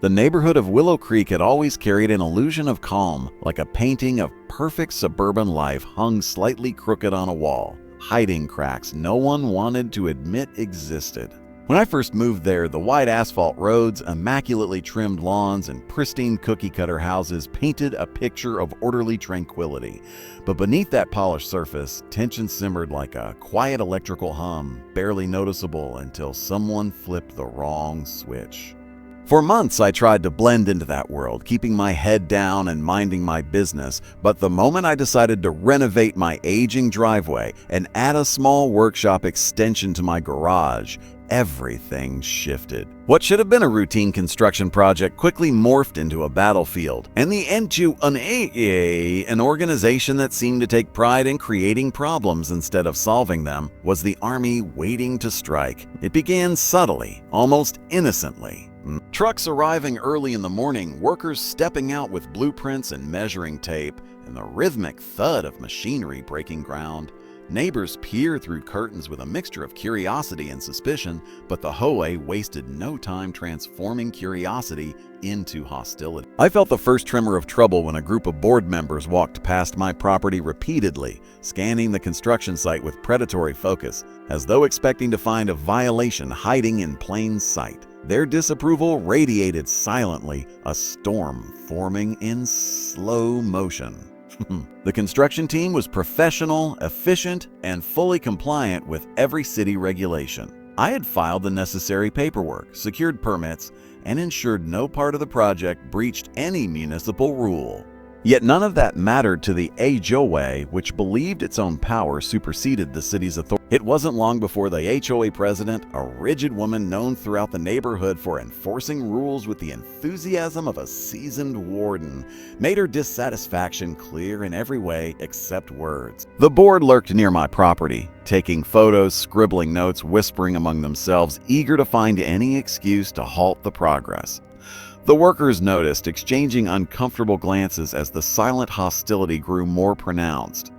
The neighborhood of Willow Creek had always carried an illusion of calm, like a painting of perfect suburban life hung slightly crooked on a wall, hiding cracks no one wanted to admit existed. When I first moved there, the wide asphalt roads, immaculately trimmed lawns, and pristine cookie-cutter houses painted a picture of orderly tranquility. But beneath that polished surface, tension simmered like a quiet electrical hum, barely noticeable until someone flipped the wrong switch. For months, I tried to blend into that world, keeping my head down and minding my business, but the moment I decided to renovate my aging driveway and add a small workshop extension to my garage, everything shifted. What should have been a routine construction project quickly morphed into a battlefield, and the end to an organization that seemed to take pride in creating problems instead of solving them was the army waiting to strike. It began subtly, almost innocently. Trucks arriving early in the morning, workers stepping out with blueprints and measuring tape, and the rhythmic thud of machinery breaking ground. Neighbors peer through curtains with a mixture of curiosity and suspicion, but the HOA wasted no time transforming curiosity into hostility. I felt the first tremor of trouble when a group of board members walked past my property repeatedly, scanning the construction site with predatory focus, as though expecting to find a violation hiding in plain sight. Their disapproval radiated silently, a storm forming in slow motion. The construction team was professional, efficient, and fully compliant with every city regulation. I had filed the necessary paperwork, secured permits, and ensured no part of the project breached any municipal rule. Yet none of that mattered to the HOA, which believed its own power superseded the city's authority. It wasn't long before the HOA president, a rigid woman known throughout the neighborhood for enforcing rules with the enthusiasm of a seasoned warden, made her dissatisfaction clear in every way except words. The board lurked near my property, taking photos, scribbling notes, whispering among themselves, eager to find any excuse to halt the progress. The workers noticed, exchanging uncomfortable glances as the silent hostility grew more pronounced.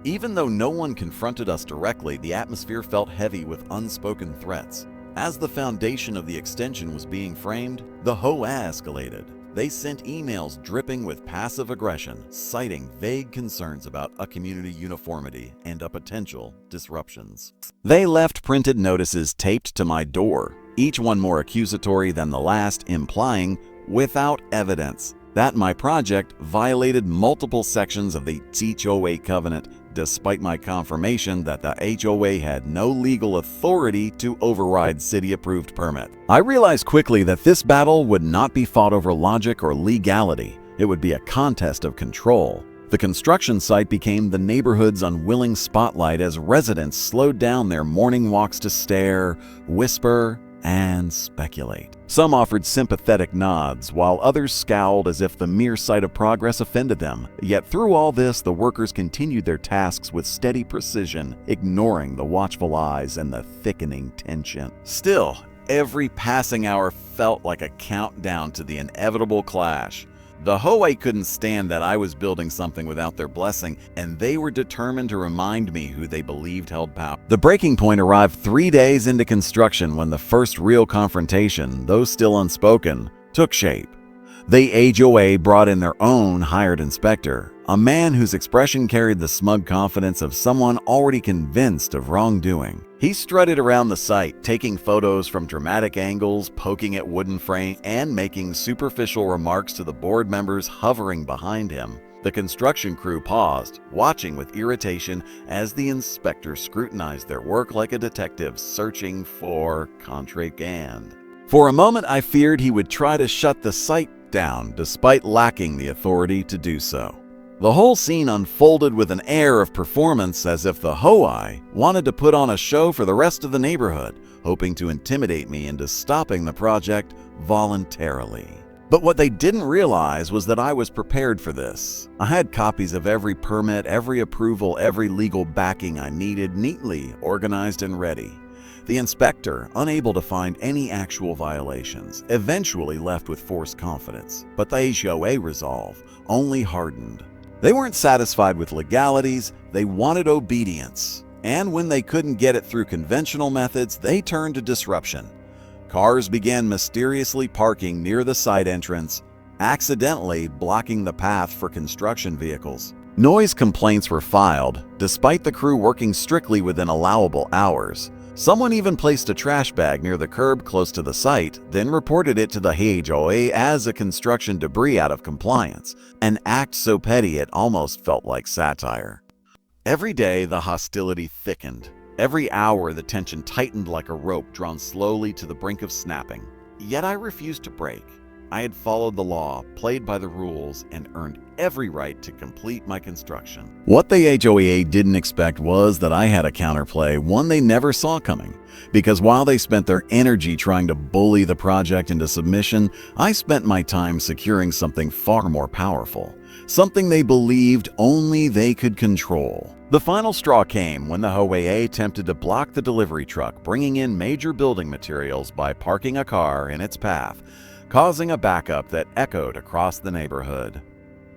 Even though no one confronted us directly, the atmosphere felt heavy with unspoken threats. As the foundation of the extension was being framed, the HOA escalated. They sent emails dripping with passive aggression, citing vague concerns about a community uniformity and potential disruptions. They left printed notices taped to my door, each one more accusatory than the last, implying, without evidence, that my project violated multiple sections of the HOA covenant, despite my confirmation that the HOA had no legal authority to override city-approved permit. I realized quickly that this battle would not be fought over logic or legality. It would be a contest of control. The construction site became the neighborhood's unwilling spotlight as residents slowed down their morning walks to stare, whisper, and speculate. Some offered sympathetic nods, while others scowled as if the mere sight of progress offended them. Yet through all this, the workers continued their tasks with steady precision, ignoring the watchful eyes and the thickening tension. Still, every passing hour felt like a countdown to the inevitable clash. The HOA couldn't stand that I was building something without their blessing, and they were determined to remind me who they believed held power. The breaking point arrived 3 days into construction when the first real confrontation, though still unspoken, took shape. The HOA brought in their own hired inspector, a man whose expression carried the smug confidence of someone already convinced of wrongdoing. He strutted around the site, taking photos from dramatic angles, poking at wooden frame, and making superficial remarks to the board members hovering behind him. The construction crew paused, watching with irritation as the inspector scrutinized their work like a detective searching for contraband. For a moment, I feared he would try to shut the site down, despite lacking the authority to do so. The whole scene unfolded with an air of performance, as if the HOA wanted to put on a show for the rest of the neighborhood, hoping to intimidate me into stopping the project voluntarily. But what they didn't realize was that I was prepared for this. I had copies of every permit, every approval, every legal backing I needed, neatly organized and ready. The inspector, unable to find any actual violations, eventually left with forced confidence, but the HOA resolve only hardened. They weren't satisfied with legalities, they wanted obedience. And when they couldn't get it through conventional methods, they turned to disruption. Cars began mysteriously parking near the site entrance, accidentally blocking the path for construction vehicles. Noise complaints were filed, despite the crew working strictly within allowable hours. Someone even placed a trash bag near the curb close to the site, then reported it to the HOA as a construction debris out of compliance, an act so petty it almost felt like satire. Every day, the hostility thickened. Every hour, the tension tightened like a rope drawn slowly to the brink of snapping. Yet I refused to break. I had followed the law, played by the rules, and earned every right to complete my construction. What the HOA didn't expect was that I had a counterplay, one they never saw coming. Because while they spent their energy trying to bully the project into submission, I spent my time securing something far more powerful. Something they believed only they could control. The final straw came when the HOA attempted to block the delivery truck bringing in major building materials by parking a car in its path, causing a backup that echoed across the neighborhood.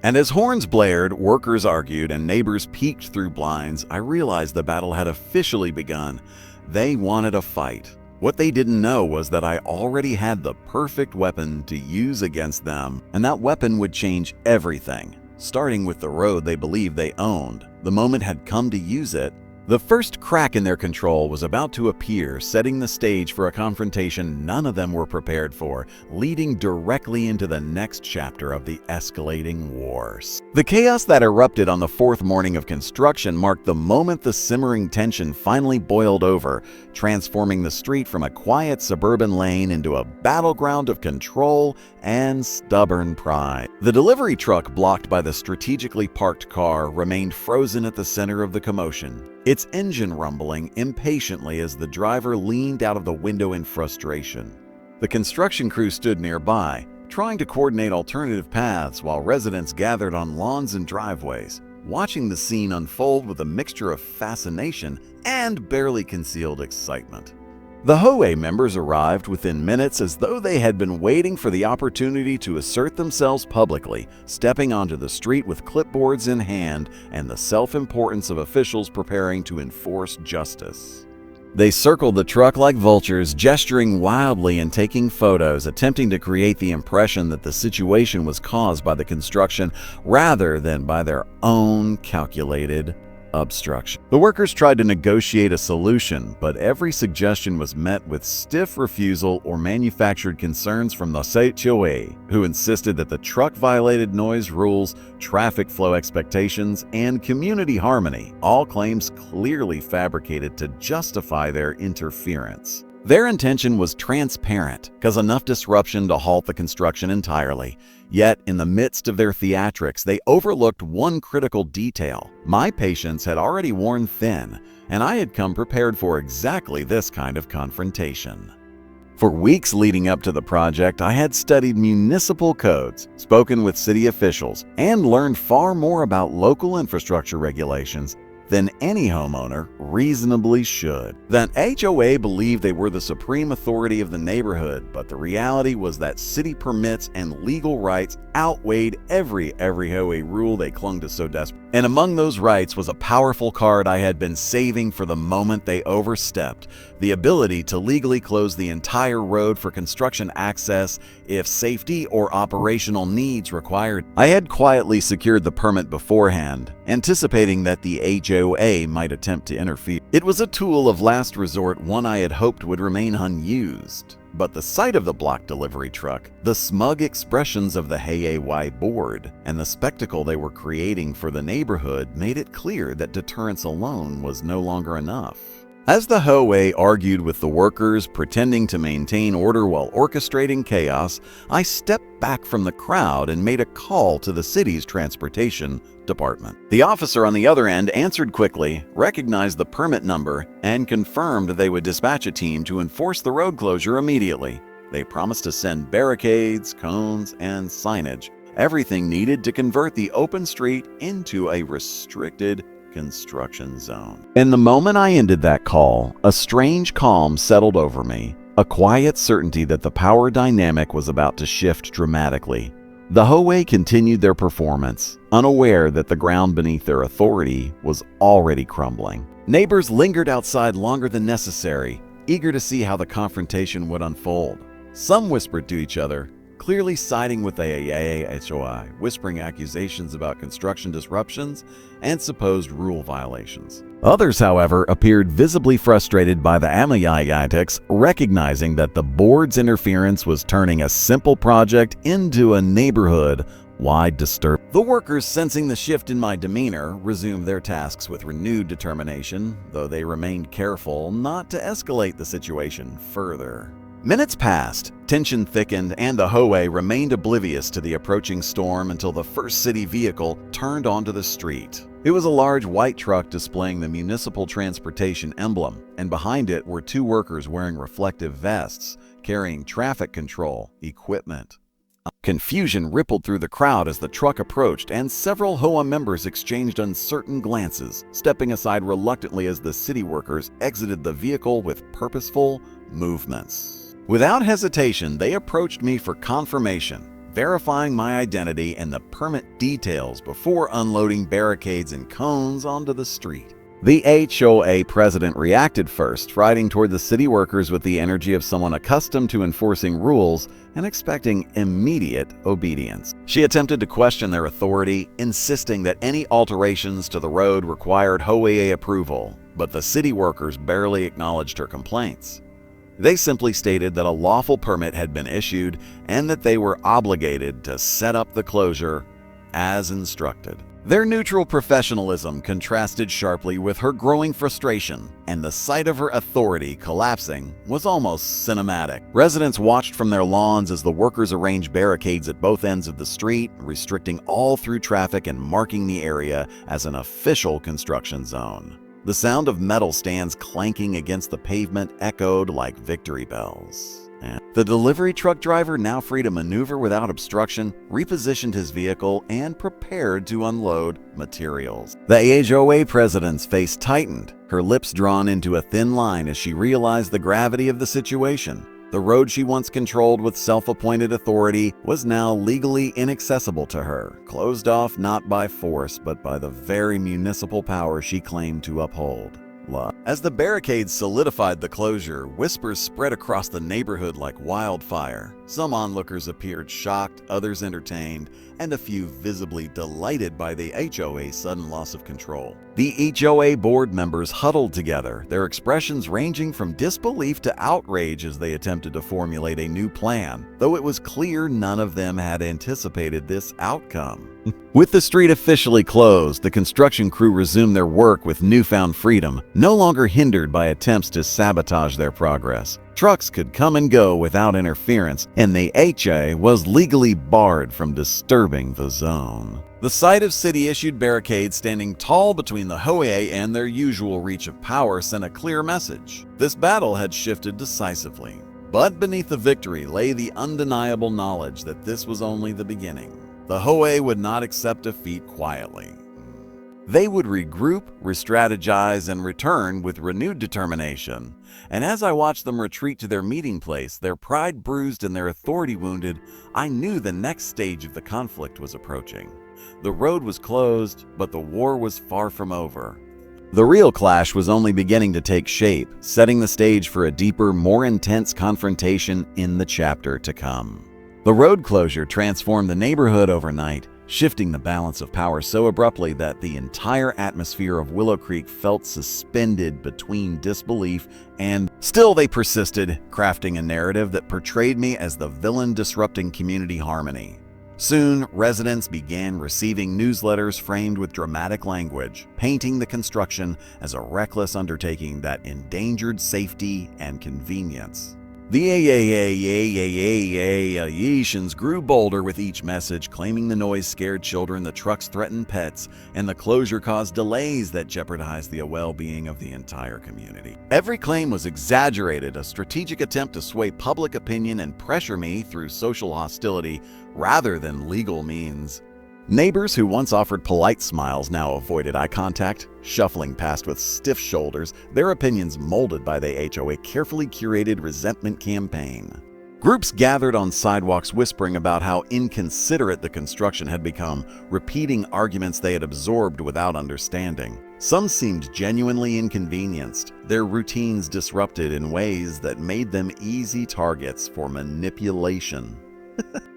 And as horns blared, workers argued, and neighbors peeked through blinds, I realized the battle had officially begun. They wanted a fight. What they didn't know was that I already had the perfect weapon to use against them, and that weapon would change everything, starting with the road they believed they owned. The moment had come to use it. The first crack in their control was about to appear, setting the stage for a confrontation none of them were prepared for, leading directly into the next chapter of the escalating wars. The chaos that erupted on the fourth morning of construction marked the moment the simmering tension finally boiled over, transforming the street from a quiet suburban lane into a battleground of control and stubborn pride. The delivery truck, blocked by the strategically parked car, remained frozen at the center of the commotion, its engine rumbling impatiently as the driver leaned out of the window in frustration. The construction crew stood nearby, trying to coordinate alternative paths while residents gathered on lawns and driveways, watching the scene unfold with a mixture of fascination and barely concealed excitement. The HOA members arrived within minutes as though they had been waiting for the opportunity to assert themselves publicly, stepping onto the street with clipboards in hand and the self-importance of officials preparing to enforce justice. They circled the truck like vultures, gesturing wildly and taking photos, attempting to create the impression that the situation was caused by the construction rather than by their own calculated obstruction. The workers tried to negotiate a solution, but every suggestion was met with stiff refusal or manufactured concerns from the HOA, who insisted that the truck violated noise rules, traffic flow expectations, and community harmony, all claims clearly fabricated to justify their interference. Their intention was transparent, cause enough disruption to halt the construction entirely. Yet, in the midst of their theatrics, they overlooked one critical detail. My patience had already worn thin, and I had come prepared for exactly this kind of confrontation. For weeks leading up to the project, I had studied municipal codes, spoken with city officials, and learned far more about local infrastructure regulations than any homeowner reasonably should. The HOA believed they were the supreme authority of the neighborhood, but the reality was that city permits and legal rights outweighed every HOA rule they clung to so desperately. And among those rights was a powerful card I had been saving for the moment they overstepped: the ability to legally close the entire road for construction access if safety or operational needs required. I had quietly secured the permit beforehand, anticipating that the HOA might attempt to interfere. It was a tool of last resort, one I had hoped would remain unused. But the sight of the block delivery truck, the smug expressions of the HOA board, and the spectacle they were creating for the neighborhood made it clear that deterrence alone was no longer enough. As the HOA argued with the workers, pretending to maintain order while orchestrating chaos, I stepped back from the crowd and made a call to the city's transportation department. The officer on the other end answered quickly, recognized the permit number, and confirmed they would dispatch a team to enforce the road closure immediately. They promised to send barricades, cones, and signage, everything needed to convert the open street into a restricted construction zone. And the moment I ended that call, a strange calm settled over me, a quiet certainty that the power dynamic was about to shift dramatically. The HOA continued their performance, unaware that the ground beneath their authority was already crumbling. Neighbors lingered outside longer than necessary, eager to see how the confrontation would unfold. Some whispered to each other, clearly siding with the HOA, whispering accusations about construction disruptions and supposed rule violations. Others, however, appeared visibly frustrated by the Amayayatics, recognizing that the board's interference was turning a simple project into a neighborhood-wide disturbance. The workers, sensing the shift in my demeanor, resumed their tasks with renewed determination, though they remained careful not to escalate the situation further. Minutes passed, tension thickened, and the HOA remained oblivious to the approaching storm until the first city vehicle turned onto the street. It was a large white truck displaying the municipal transportation emblem, and behind it were two workers wearing reflective vests, carrying traffic control equipment. Confusion rippled through the crowd as the truck approached, and several HOA members exchanged uncertain glances, stepping aside reluctantly as the city workers exited the vehicle with purposeful movements. Without hesitation, they approached me for confirmation, verifying my identity and the permit details before unloading barricades and cones onto the street. The HOA president reacted first, riding toward the city workers with the energy of someone accustomed to enforcing rules and expecting immediate obedience. She attempted to question their authority, insisting that any alterations to the road required HOA approval, but the city workers barely acknowledged her complaints. They simply stated that a lawful permit had been issued and that they were obligated to set up the closure as instructed. Their neutral professionalism contrasted sharply with her growing frustration, and the sight of her authority collapsing was almost cinematic. Residents watched from their lawns as the workers arranged barricades at both ends of the street, restricting all through traffic and marking the area as an official construction zone. The sound of metal stands clanking against the pavement echoed like victory bells. And the delivery truck driver, now free to maneuver without obstruction, repositioned his vehicle and prepared to unload materials. The HOA president's face tightened, her lips drawn into a thin line as she realized the gravity of the situation. The road she once controlled with self-appointed authority was now legally inaccessible to her, closed off not by force but by the very municipal power she claimed to uphold. As the barricades solidified the closure, whispers spread across the neighborhood like wildfire. Some onlookers appeared shocked, others entertained, and a few visibly delighted by the HOA's sudden loss of control. The HOA board members huddled together, their expressions ranging from disbelief to outrage as they attempted to formulate a new plan, though it was clear none of them had anticipated this outcome. With the street officially closed, the construction crew resumed their work with newfound freedom, no longer hindered by attempts to sabotage their progress. Trucks could come and go without interference, and the HOA was legally barred from disturbing the zone. The sight of city-issued barricades standing tall between the HOA and their usual reach of power sent a clear message. This battle had shifted decisively. But beneath the victory lay the undeniable knowledge that this was only the beginning. The HOA would not accept defeat quietly. They would regroup, re-strategize, and return with renewed determination. And as I watched them retreat to their meeting place, their pride bruised and their authority wounded, I knew the next stage of the conflict was approaching. The road was closed, but the war was far from over. The real clash was only beginning to take shape, setting the stage for a deeper, more intense confrontation in the chapter to come. The road closure transformed the neighborhood overnight, shifting the balance of power so abruptly that the entire atmosphere of Willow Creek felt suspended between disbelief and still they persisted, crafting a narrative that portrayed me as the villain disrupting community harmony. Soon, residents began receiving newsletters framed with dramatic language, painting the construction as a reckless undertaking that endangered safety and convenience. The Ayeshans grew bolder with each message, claiming the noise scared children, the trucks threatened pets, and the closure caused delays that jeopardized the well-being of the entire community. Every claim was exaggerated, a strategic attempt to sway public opinion and pressure me through social hostility rather than legal means. Neighbors who once offered polite smiles now avoided eye contact, shuffling past with stiff shoulders, their opinions molded by the HOA carefully curated resentment campaign. Groups gathered on sidewalks whispering about how inconsiderate the construction had become, repeating arguments they had absorbed without understanding. Some seemed genuinely inconvenienced, their routines disrupted in ways that made them easy targets for manipulation.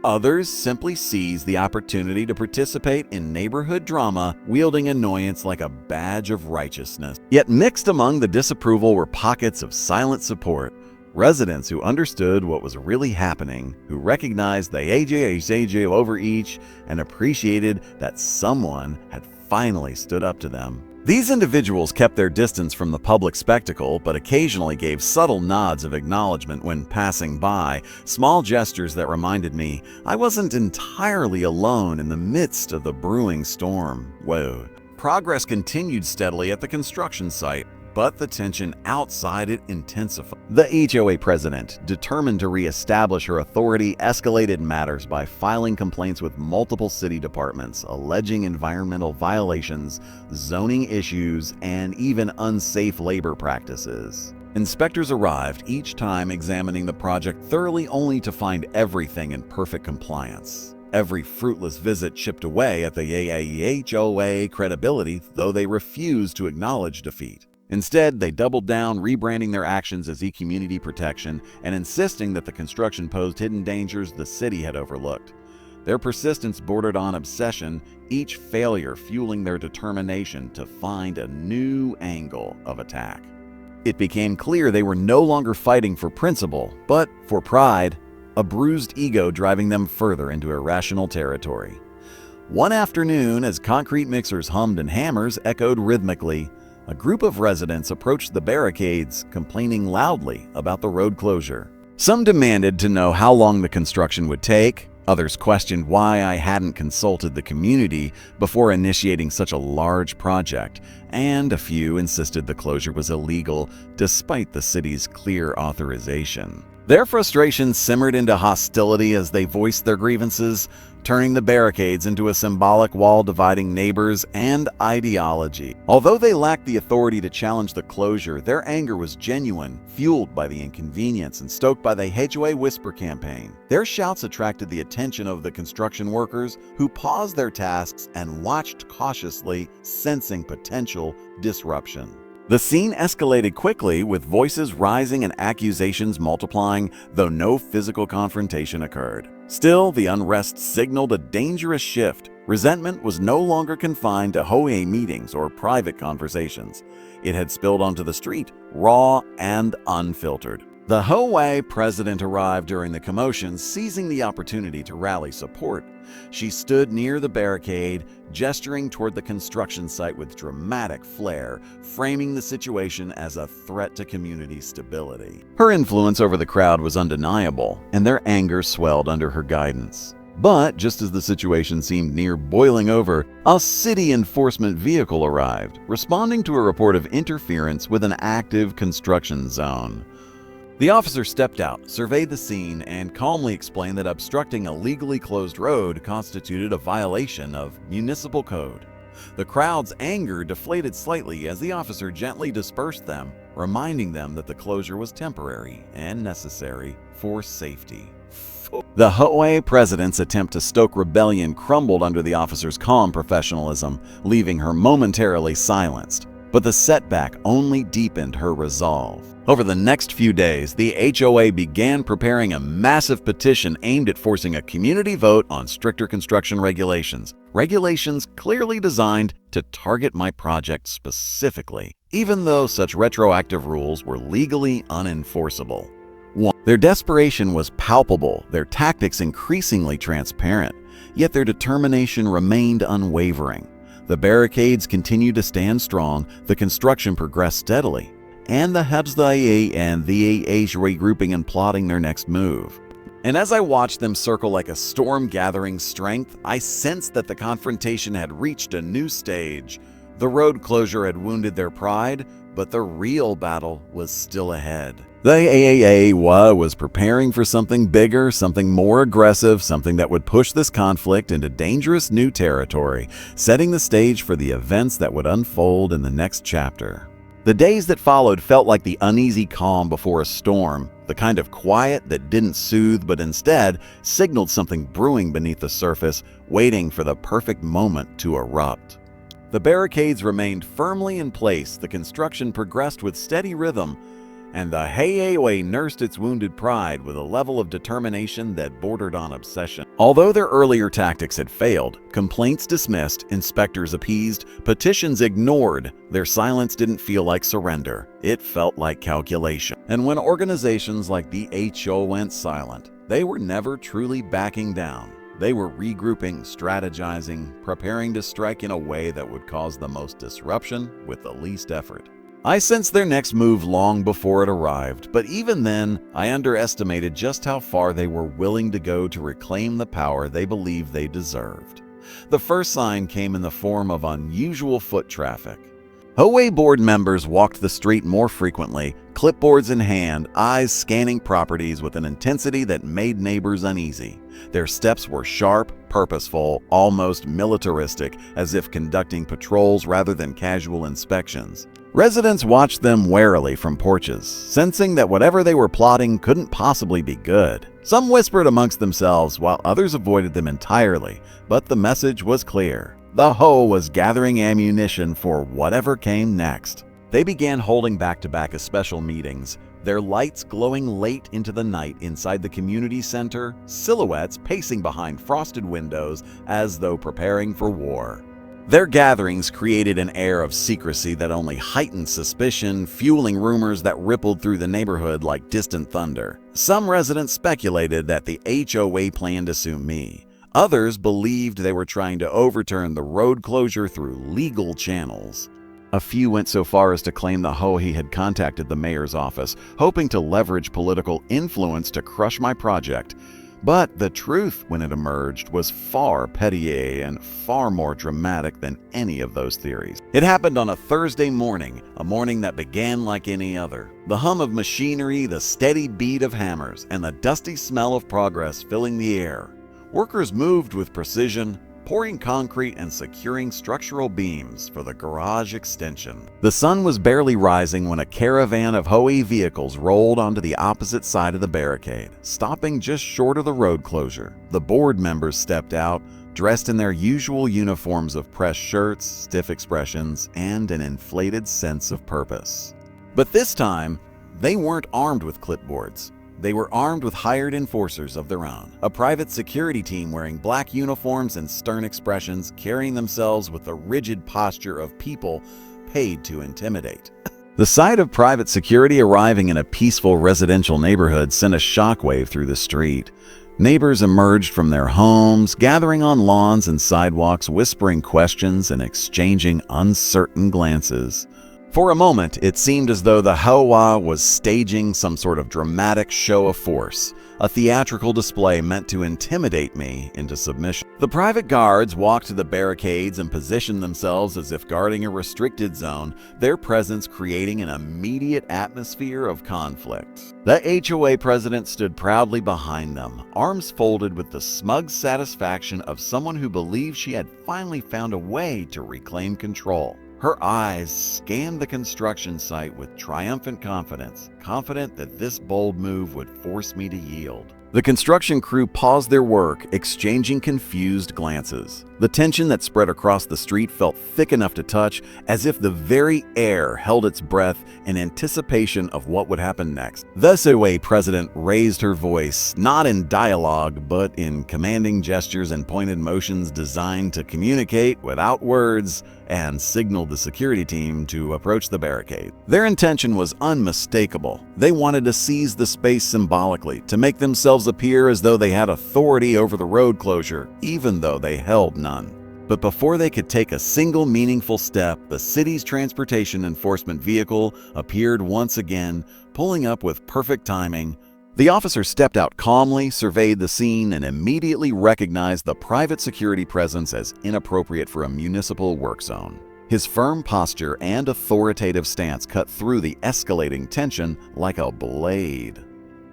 Others simply seized the opportunity to participate in neighborhood drama, wielding annoyance like a badge of righteousness. Yet mixed among the disapproval were pockets of silent support. Residents who understood what was really happening, who recognized the AJ over each, and appreciated that someone had finally stood up to them. These individuals kept their distance from the public spectacle, but occasionally gave subtle nods of acknowledgement when passing by, small gestures that reminded me I wasn't entirely alone in the midst of the brewing storm. Whoa. Progress continued steadily at the construction site, but the tension outside it intensified. The HOA president, determined to reestablish her authority, escalated matters by filing complaints with multiple city departments, alleging environmental violations, zoning issues, and even unsafe labor practices. Inspectors arrived, each time examining the project thoroughly only to find everything in perfect compliance. Every fruitless visit chipped away at the HOA credibility, though they refused to acknowledge defeat. Instead, they doubled down, rebranding their actions as e-community protection and insisting that the construction posed hidden dangers the city had overlooked. Their persistence bordered on obsession, each failure fueling their determination to find a new angle of attack. It became clear they were no longer fighting for principle, but for pride, a bruised ego driving them further into irrational territory. One afternoon, as concrete mixers hummed and hammers echoed rhythmically, a group of residents approached the barricades, complaining loudly about the road closure. Some demanded to know how long the construction would take, others questioned why I hadn't consulted the community before initiating such a large project, and a few insisted the closure was illegal despite the city's clear authorization. Their frustration simmered into hostility as they voiced their grievances, turning the barricades into a symbolic wall dividing neighbors and ideology. Although they lacked the authority to challenge the closure, their anger was genuine, fueled by the inconvenience and stoked by the HOA Whisper campaign. Their shouts attracted the attention of the construction workers, who paused their tasks and watched cautiously, sensing potential disruption. The scene escalated quickly, with voices rising and accusations multiplying, though no physical confrontation occurred. Still, the unrest signaled a dangerous shift. Resentment was no longer confined to HOA meetings or private conversations. It had spilled onto the street, raw and unfiltered. The HOA president arrived during the commotion, seizing the opportunity to rally support. She stood near the barricade, gesturing toward the construction site with dramatic flair, framing the situation as a threat to community stability. Her influence over the crowd was undeniable, and their anger swelled under her guidance. But just as the situation seemed near boiling over, a city enforcement vehicle arrived, responding to a report of interference with an active construction zone. The officer stepped out, surveyed the scene, and calmly explained that obstructing a legally closed road constituted a violation of municipal code. The crowd's anger deflated slightly as the officer gently dispersed them, reminding them that the closure was temporary and necessary for safety. The HOA president's attempt to stoke rebellion crumbled under the officer's calm professionalism, leaving her momentarily silenced. But the setback only deepened her resolve. Over the next few days, the HOA began preparing a massive petition aimed at forcing a community vote on stricter construction regulations. Regulations clearly designed to target my project specifically, even though such retroactive rules were legally unenforceable. 1. Their desperation was palpable, their tactics increasingly transparent, yet their determination remained unwavering. The barricades continued to stand strong, the construction progressed steadily, and the HOA and the HOA regrouping and plotting their next move. And as I watched them circle like a storm gathering strength, I sensed that the confrontation had reached a new stage. The road closure had wounded their pride, but the real battle was still ahead. The HOA was preparing for something bigger, something more aggressive, something that would push this conflict into dangerous new territory, setting the stage for the events that would unfold in the next chapter. The days that followed felt like the uneasy calm before a storm, the kind of quiet that didn't soothe but instead signaled something brewing beneath the surface, waiting for the perfect moment to erupt. The barricades remained firmly in place, the construction progressed with steady rhythm, and the HOA nursed its wounded pride with a level of determination that bordered on obsession. Although their earlier tactics had failed, complaints dismissed, inspectors appeased, petitions ignored, their silence didn't feel like surrender. It felt like calculation. And when organizations like the HO went silent, they were never truly backing down. They were regrouping, strategizing, preparing to strike in a way that would cause the most disruption with the least effort. I sensed their next move long before it arrived, but even then, I underestimated just how far they were willing to go to reclaim the power they believed they deserved. The first sign came in the form of unusual foot traffic. HOA board members walked the street more frequently, clipboards in hand, eyes scanning properties with an intensity that made neighbors uneasy. Their steps were sharp, purposeful, almost militaristic, as if conducting patrols rather than casual inspections. Residents watched them warily from porches, sensing that whatever they were plotting couldn't possibly be good. Some whispered amongst themselves, while others avoided them entirely, but the message was clear. The HOA was gathering ammunition for whatever came next. They began holding back-to-back special meetings, their lights glowing late into the night inside the community center, silhouettes pacing behind frosted windows as though preparing for war. Their gatherings created an air of secrecy that only heightened suspicion, fueling rumors that rippled through the neighborhood like distant thunder. Some residents speculated that the HOA planned to sue me. Others believed they were trying to overturn the road closure through legal channels. A few went so far as to claim the HOA had contacted the mayor's office, hoping to leverage political influence to crush my project. But the truth, when it emerged, was far pettier and far more dramatic than any of those theories. It happened on a Thursday morning, a morning that began like any other. The hum of machinery, the steady beat of hammers, and the dusty smell of progress filling the air. Workers moved with precision, pouring concrete and securing structural beams for the garage extension. The sun was barely rising when a caravan of HOA vehicles rolled onto the opposite side of the barricade, stopping just short of the road closure. The board members stepped out, dressed in their usual uniforms of pressed shirts, stiff expressions, and an inflated sense of purpose. But this time, they weren't armed with clipboards. They were armed with hired enforcers of their own, a private security team wearing black uniforms and stern expressions, carrying themselves with the rigid posture of people paid to intimidate. The sight of private security arriving in a peaceful residential neighborhood sent a shockwave through the street. Neighbors emerged from their homes, gathering on lawns and sidewalks, whispering questions and exchanging uncertain glances. For a moment, it seemed as though the HOA was staging some sort of dramatic show of force, a theatrical display meant to intimidate me into submission. The private guards walked to the barricades and positioned themselves as if guarding a restricted zone, their presence creating an immediate atmosphere of conflict. The HOA president stood proudly behind them, arms folded with the smug satisfaction of someone who believed she had finally found a way to reclaim control. Her eyes scanned the construction site with triumphant confidence, confident that this bold move would force me to yield. The construction crew paused their work, exchanging confused glances. The tension that spread across the street felt thick enough to touch, as if the very air held its breath in anticipation of what would happen next. The HOA president raised her voice, not in dialogue, but in commanding gestures and pointed motions designed to communicate without words, and signaled the security team to approach the barricade. Their intention was unmistakable. They wanted to seize the space symbolically, to make themselves appear as though they had authority over the road closure, even though they held none. But before they could take a single meaningful step, the city's transportation enforcement vehicle appeared once again, pulling up with perfect timing. The officer stepped out calmly, surveyed the scene, and immediately recognized the private security presence as inappropriate for a municipal work zone. His firm posture and authoritative stance cut through the escalating tension like a blade.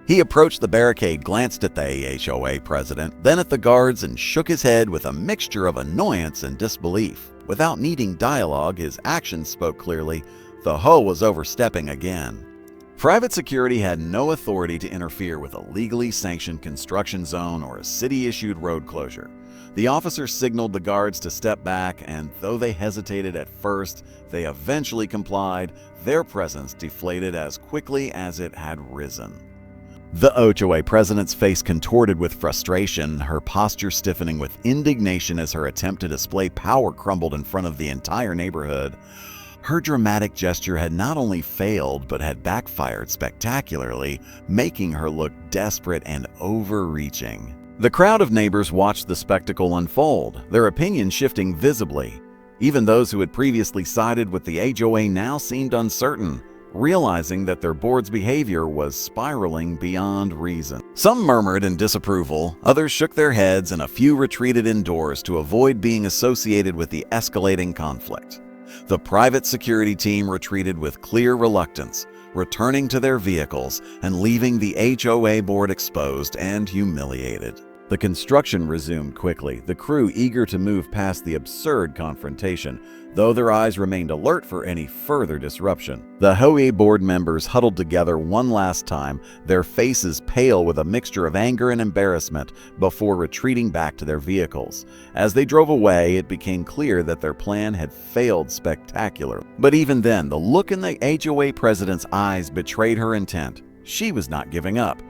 He approached the barricade, glanced at the HOA president, then at the guards, and shook his head with a mixture of annoyance and disbelief. Without needing dialogue, his actions spoke clearly. The HOA was overstepping again. Private security had no authority to interfere with a legally sanctioned construction zone or a city-issued road closure. The officers signaled the guards to step back, and though they hesitated at first, they eventually complied, their presence deflated as quickly as it had risen. The HOA president's face contorted with frustration, her posture stiffening with indignation as her attempt to display power crumbled in front of the entire neighborhood. Her dramatic gesture had not only failed, but had backfired spectacularly, making her look desperate and overreaching. The crowd of neighbors watched the spectacle unfold, their opinions shifting visibly. Even those who had previously sided with the HOA now seemed uncertain, realizing that their board's behavior was spiraling beyond reason. Some murmured in disapproval, others shook their heads, and a few retreated indoors to avoid being associated with the escalating conflict. The private security team retreated with clear reluctance, returning to their vehicles and leaving the HOA board exposed and humiliated. The construction resumed quickly, the crew eager to move past the absurd confrontation, though their eyes remained alert for any further disruption. The HOA board members huddled together one last time, their faces pale with a mixture of anger and embarrassment, before retreating back to their vehicles. As they drove away, it became clear that their plan had failed spectacularly. But even then, the look in the HOA president's eyes betrayed her intent. She was not giving up.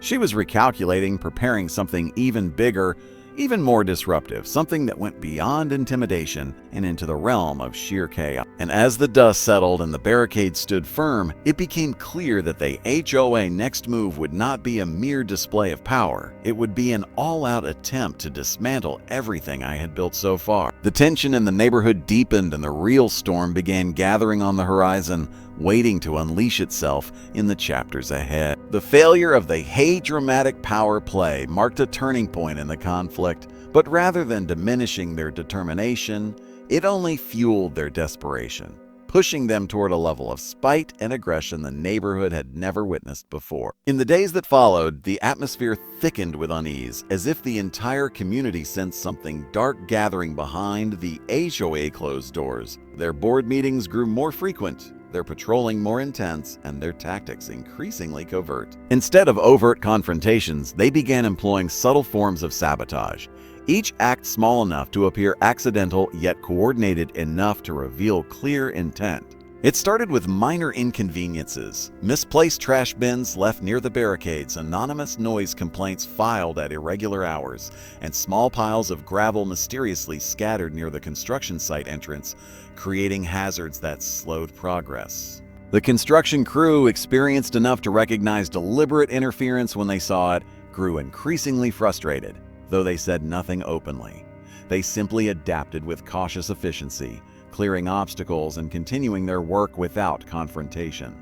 She was recalculating, preparing something even bigger, even more disruptive, something that went beyond intimidation and into the realm of sheer chaos. And as the dust settled and the barricade stood firm, it became clear that the HOA next move would not be a mere display of power. It would be an all-out attempt to dismantle everything I had built so far. The tension in the neighborhood deepened and the real storm began gathering on the horizon, waiting to unleash itself in the chapters ahead. The failure of the dramatic power play marked a turning point in the conflict, but rather than diminishing their determination, it only fueled their desperation, pushing them toward a level of spite and aggression the neighborhood had never witnessed before. In the days that followed, the atmosphere thickened with unease, as if the entire community sensed something dark gathering behind the HOA closed doors. Their board meetings grew more frequent, their patrolling more intense, and their tactics increasingly covert. Instead of overt confrontations, they began employing subtle forms of sabotage, each act small enough to appear accidental yet coordinated enough to reveal clear intent. It started with minor inconveniences, misplaced trash bins left near the barricades, anonymous noise complaints filed at irregular hours, and small piles of gravel mysteriously scattered near the construction site entrance, creating hazards that slowed progress. The construction crew, experienced enough to recognize deliberate interference when they saw it, grew increasingly frustrated, though they said nothing openly. They simply adapted with cautious efficiency, clearing obstacles and continuing their work without confrontation.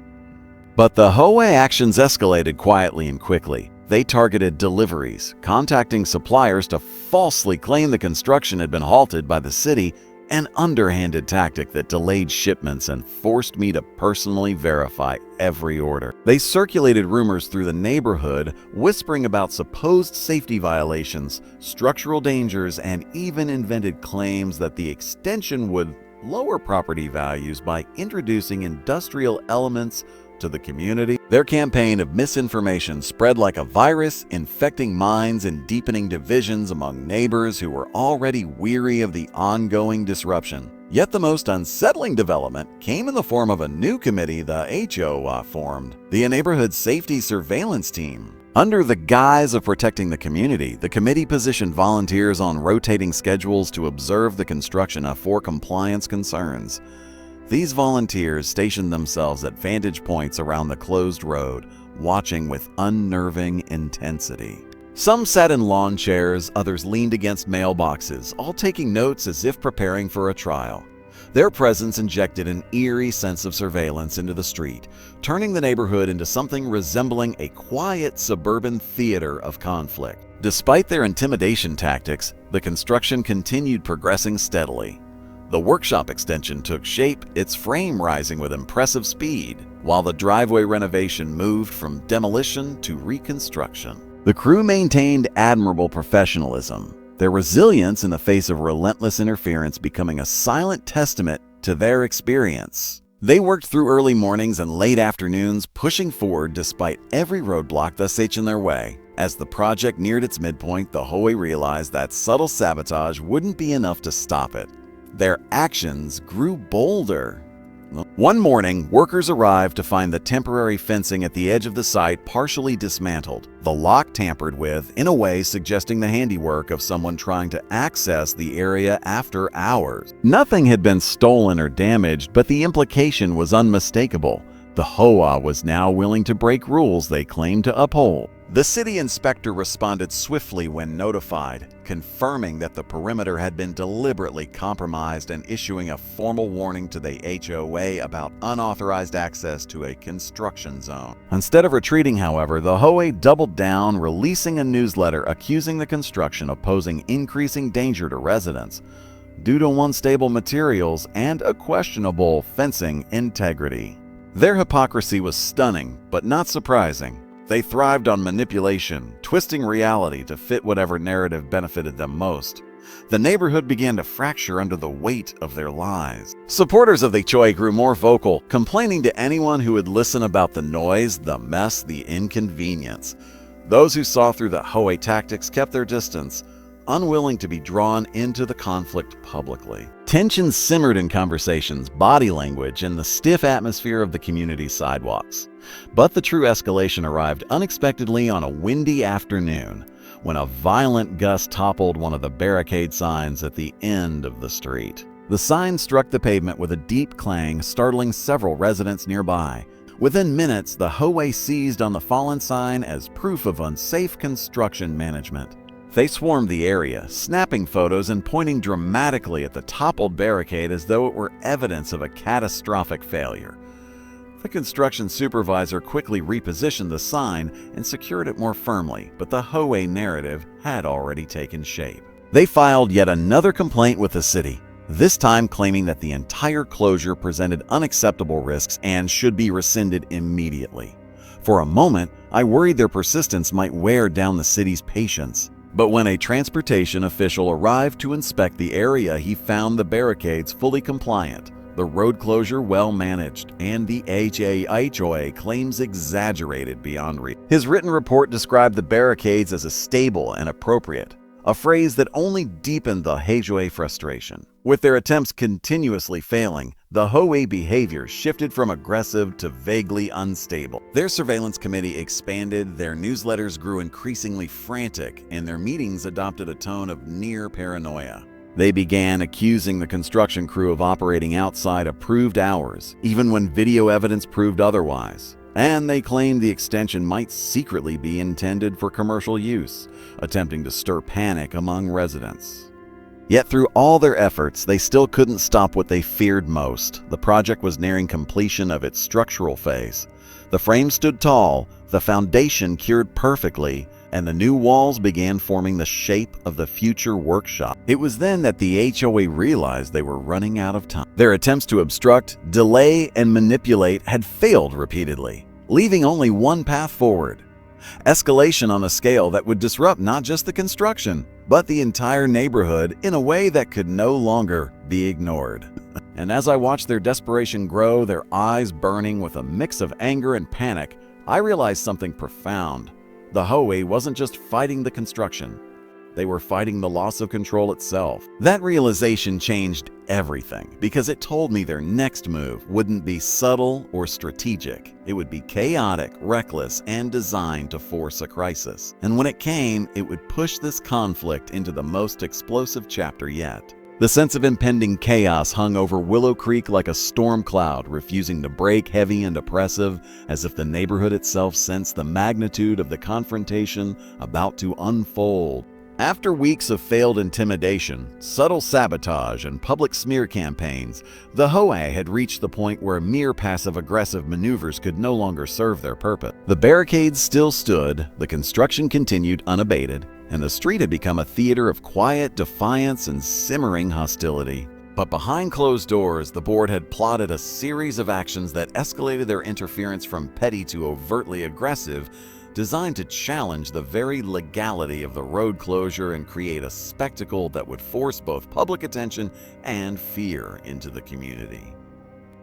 But the HOA actions escalated quietly and quickly. They targeted deliveries, contacting suppliers to falsely claim the construction had been halted by the city, an underhanded tactic that delayed shipments and forced me to personally verify every order. They circulated rumors through the neighborhood, whispering about supposed safety violations, structural dangers, and even invented claims that the extension would lower property values by introducing industrial elements to the community. Their campaign of misinformation spread like a virus, infecting minds and deepening divisions among neighbors who were already weary of the ongoing disruption. Yet the most unsettling development came in the form of a new committee the HOA formed, the Neighborhood Safety Surveillance Team. Under the guise of protecting the community, the committee positioned volunteers on rotating schedules to observe the construction for compliance concerns. These volunteers stationed themselves at vantage points around the closed road, watching with unnerving intensity. Some sat in lawn chairs, others leaned against mailboxes, all taking notes as if preparing for a trial. Their presence injected an eerie sense of surveillance into the street, turning the neighborhood into something resembling a quiet suburban theater of conflict. Despite their intimidation tactics, the construction continued progressing steadily. The workshop extension took shape, its frame rising with impressive speed, while the driveway renovation moved from demolition to reconstruction. The crew maintained admirable professionalism, their resilience in the face of relentless interference becoming a silent testament to their experience. They worked through early mornings and late afternoons, pushing forward despite every roadblock thus in their way. As the project neared its midpoint, the HOA realized that subtle sabotage wouldn't be enough to stop it. Their actions grew bolder. One morning, workers arrived to find the temporary fencing at the edge of the site partially dismantled, the lock tampered with, in a way suggesting the handiwork of someone trying to access the area after hours. Nothing had been stolen or damaged, but the implication was unmistakable. The HOA was now willing to break rules they claimed to uphold. The city inspector responded swiftly when notified, confirming that the perimeter had been deliberately compromised and issuing a formal warning to the HOA about unauthorized access to a construction zone. Instead of retreating, however, the HOA doubled down, releasing a newsletter accusing the construction of posing increasing danger to residents due to unstable materials and a questionable fencing integrity. Their hypocrisy was stunning, but not surprising. They thrived on manipulation, twisting reality to fit whatever narrative benefited them most. The neighborhood began to fracture under the weight of their lies. Supporters of the HOA grew more vocal, complaining to anyone who would listen about the noise, the mess, the inconvenience. Those who saw through the HOA tactics kept their distance, unwilling to be drawn into the conflict publicly. Tensions simmered in conversations, body language, and the stiff atmosphere of the community sidewalks. But the true escalation arrived unexpectedly on a windy afternoon, when a violent gust toppled one of the barricade signs at the end of the street. The sign struck the pavement with a deep clang, startling several residents nearby. Within minutes, the HOA seized on the fallen sign as proof of unsafe construction management. They swarmed the area, snapping photos and pointing dramatically at the toppled barricade as though it were evidence of a catastrophic failure. The construction supervisor quickly repositioned the sign and secured it more firmly, but the HOA narrative had already taken shape. They filed yet another complaint with the city, this time claiming that the entire closure presented unacceptable risks and should be rescinded immediately. For a moment, I worried their persistence might wear down the city's patience. But when a transportation official arrived to inspect the area, he found the barricades fully compliant, the road closure well managed, and the HOA claims exaggerated beyond reason. His written report described the barricades as stable and appropriate, a phrase that only deepened the HOA frustration. With their attempts continuously failing, the HOA behavior shifted from aggressive to vaguely unstable. Their surveillance committee expanded, their newsletters grew increasingly frantic, and their meetings adopted a tone of near paranoia. They began accusing the construction crew of operating outside approved hours, even when video evidence proved otherwise. And they claimed the extension might secretly be intended for commercial use, attempting to stir panic among residents. Yet through all their efforts, they still couldn't stop what they feared most. The project was nearing completion of its structural phase. The frame stood tall, the foundation cured perfectly, and the new walls began forming the shape of the future workshop. It was then that the HOA realized they were running out of time. Their attempts to obstruct, delay, and manipulate had failed repeatedly, leaving only one path forward: escalation on a scale that would disrupt not just the construction, but the entire neighborhood in a way that could no longer be ignored. And as I watched their desperation grow, their eyes burning with a mix of anger and panic, I realized something profound. The HOA wasn't just fighting the construction. They were fighting the loss of control itself. That realization changed everything, because it told me their next move wouldn't be subtle or strategic. It would be chaotic, reckless, and designed to force a crisis. And when it came, it would push this conflict into the most explosive chapter yet. The sense of impending chaos hung over Willow Creek like a storm cloud, refusing to break, heavy and oppressive, as if the neighborhood itself sensed the magnitude of the confrontation about to unfold. After weeks of failed intimidation, subtle sabotage, and public smear campaigns, the HOA had reached the point where mere passive-aggressive maneuvers could no longer serve their purpose. The barricades still stood, the construction continued unabated, and the street had become a theater of quiet defiance and simmering hostility. But behind closed doors, the board had plotted a series of actions that escalated their interference from petty to overtly aggressive, designed to challenge the very legality of the road closure and create a spectacle that would force both public attention and fear into the community.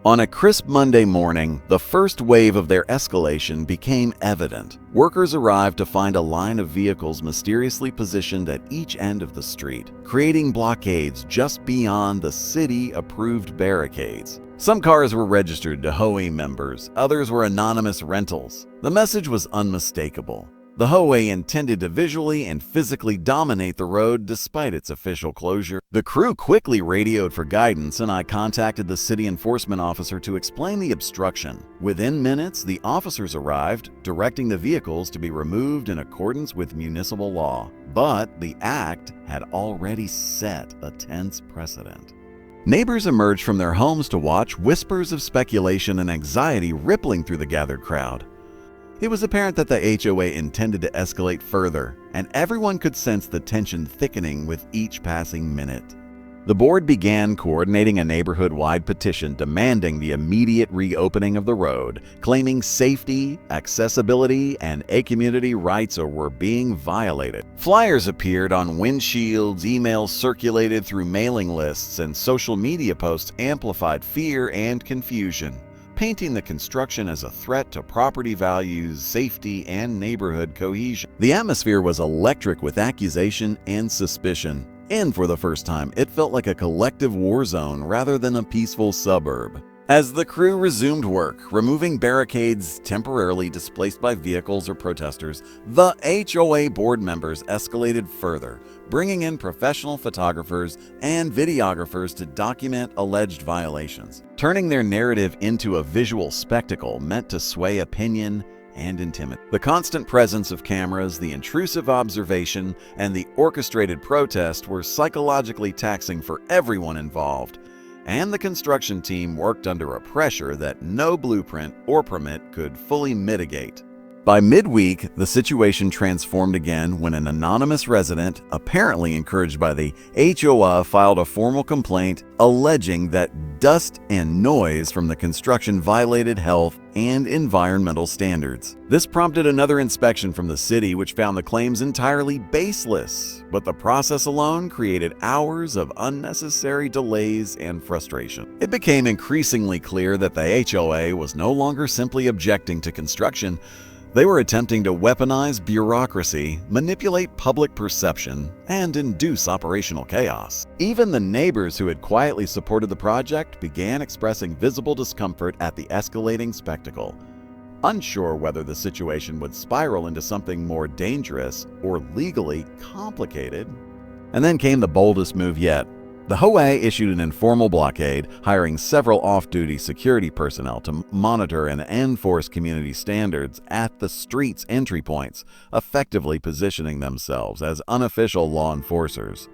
On a crisp Monday morning, the first wave of their escalation became evident. Workers arrived to find a line of vehicles mysteriously positioned at each end of the street, creating blockades just beyond the city-approved barricades. Some cars were registered to HOA members, others were anonymous rentals. The message was unmistakable. The HOA intended to visually and physically dominate the road despite its official closure. The crew quickly radioed for guidance, and I contacted the city enforcement officer to explain the obstruction. Within minutes, the officers arrived, directing the vehicles to be removed in accordance with municipal law. But the act had already set a tense precedent. Neighbors emerged from their homes to watch, whispers of speculation and anxiety rippling through the gathered crowd. It was apparent that the HOA intended to escalate further, and everyone could sense the tension thickening with each passing minute. The board began coordinating a neighborhood-wide petition demanding the immediate reopening of the road, claiming safety, accessibility, and community rights were being violated. Flyers appeared on windshields, emails circulated through mailing lists, and social media posts amplified fear and confusion, painting the construction as a threat to property values, safety, and neighborhood cohesion. The atmosphere was electric with accusation and suspicion, and for the first time, it felt like a collective war zone rather than a peaceful suburb. As the crew resumed work, removing barricades temporarily displaced by vehicles or protesters, the HOA board members escalated further, bringing in professional photographers and videographers to document alleged violations. Turning their narrative into a visual spectacle meant to sway opinion and intimidate. The constant presence of cameras, the intrusive observation, and the orchestrated protest were psychologically taxing for everyone involved, and the construction team worked under a pressure that no blueprint or permit could fully mitigate. By midweek, the situation transformed again when an anonymous resident, apparently encouraged by the HOA, filed a formal complaint alleging that dust and noise from the construction violated health and environmental standards. This prompted another inspection from the city, which found the claims entirely baseless, but the process alone created hours of unnecessary delays and frustration. It became increasingly clear that the HOA was no longer simply objecting to construction. They were attempting to weaponize bureaucracy, manipulate public perception, and induce operational chaos. Even the neighbors who had quietly supported the project began expressing visible discomfort at the escalating spectacle, unsure whether the situation would spiral into something more dangerous or legally complicated. And then came the boldest move yet. The HOA issued an informal blockade, hiring several off-duty security personnel to monitor and enforce community standards at the street's entry points, effectively positioning themselves as unofficial law enforcers.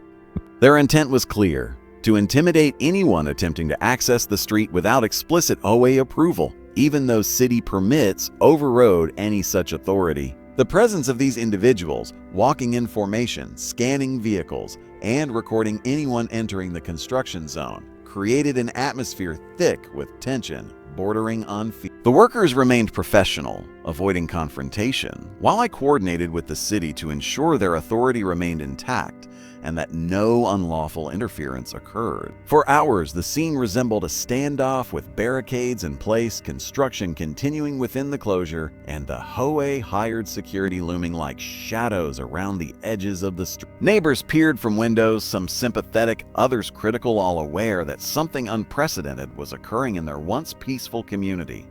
Their intent was clear: to intimidate anyone attempting to access the street without explicit HOA approval, even though city permits overrode any such authority. The presence of these individuals, walking in formation, scanning vehicles, and recording anyone entering the construction zone, created an atmosphere thick with tension, bordering on fear. The workers remained professional, avoiding confrontation, while I coordinated with the city to ensure their authority remained intact and that no unlawful interference occurred. For hours, the scene resembled a standoff with barricades in place, construction continuing within the closure, and the HOA hired security looming like shadows around the edges of the street. Neighbors peered from windows, some sympathetic, others critical, all aware that something unprecedented was occurring in their once peaceful community.